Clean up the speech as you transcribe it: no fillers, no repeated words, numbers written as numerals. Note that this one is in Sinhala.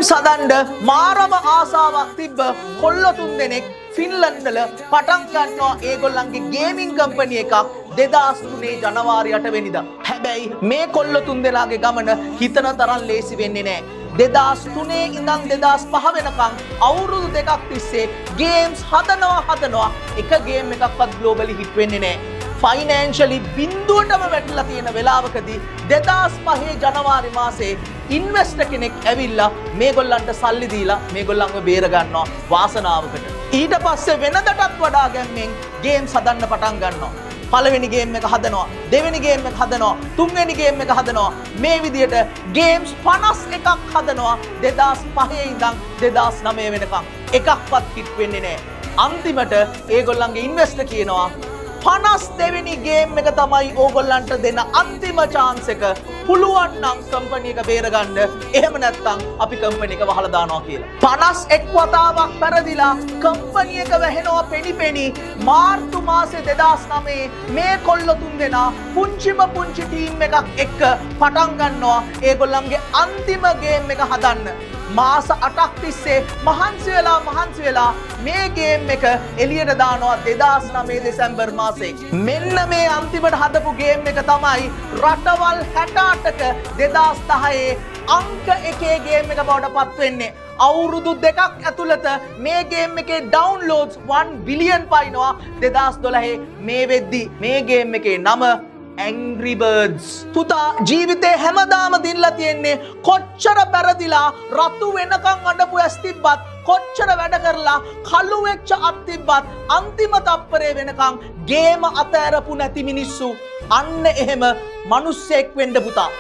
ගේම්ස් හදන්න මාරම ආසාවක් තිබ්බ කොල්ලෝ තුන් දෙනෙක් ෆින්ලන්ඩ් වල පටන් ගන්නවා ඒගොල්ලන්ගේ ගේමින් කම්පැනි එකක් 2003 ජනවාරි 8 වෙනිදා. හැබැයි මේ කොල්ලෝ තුන් දෙනාගේ ගමන හිතන තරම් ලේසි වෙන්නේ නැහැ. 2003 ඉඳන් 2005 වෙනකන් අවුරුදු දෙකක් තිස්සේ ගේම්ස් හදනවා එක ගේම් එකක්වත් ග්ලෝබලි හිට් වෙන්නේ නැහැ. ෆයිනෑන්ෂලි බිඳුවටම වැටිලා තියෙන වෙලාවකදී 2005 ජනවාරි මාසේ ඉන්වෙස්ටර් කෙනෙක් ඇවිල්ලා මේගොල්ලන්ට සල්ලි දීලා මේගොල්ලන්ව බේර ගන්නවා වාසනාවකට. ඊට පස්සේ වෙනදටත් වඩා ගැම්මෙන් ගේම්ස් හදන්න පටන් ගන්නවා. පළවෙනි ගේම් එක හදනවා, දෙවෙනි ගේම් එක හදනවා, තුන්වෙනි ගේම් එක හදනවා. මේ විදියට ගේම්ස් 51ක් හදනවා 2005 ඉඳන් 2009 වෙනකම්. එකක්වත් හිට් වෙන්නේ නැහැ. අන්තිමට ඒගොල්ලන්ගේ ඉන්වෙස්ටර් කියනවා 52 වෙනි ගේම් එක තමයි ඕගොල්ලන්ට දෙන අන්තිම chance එක. පුළුවන් නම් කම්පැනි එක බේරගන්න. එහෙම නැත්නම් අපි කම්පැනි එක වහලා දානවා කියලා. 51 වතාවක් පෙරදිලා කම්පැනි එක වැහෙනවා පෙනිපෙනි. මාර්තු මාසේ 2009 මේ කොල්ල තුන් දෙනා පුංචිම පුංචි ටීම් එකක් එක්ක පටන් ගන්නවා ඒගොල්ලන්ගේ අන්තිම ගේම් එක හදන්න. මාස 8ක් තිස්සේ මහන්සි වෙලා මේ ගේම් එක එළියට දානවා 2009 දෙසැම්බර් මාසේ. මෙන්න මේ අන්තිමට හදපු ගේම් එක තමයි රටවල් 68ක 2010 අංක 1 ගේම් එක බවට පත් වෙන්නේ. අවුරුදු දෙකක් ඇතුළත මේ ගේම් එකේ ඩවුන්ලෝඩ්ස් 1 බිලියන් පයින්නවා 2012 මේ වෙද්දි මේ ගේම් එකේ නම Angry Birds. පුතා ජීවිතේ හැමදාම දිනලා තියෙන්නේ කොච්චර පෙරදිලා රතු වෙනකන් අඬපු ඇස් තිබ්බත් කොච්චර වැඩ කරලා කළු වෙච්ච අත් තිබ්බත් අන්තිම තප්පරේ වෙනකන් ගේම අතෑරපු නැති මිනිස්සු. අන්න එහෙම මිනිස්සෙක් වෙන්න පුතා.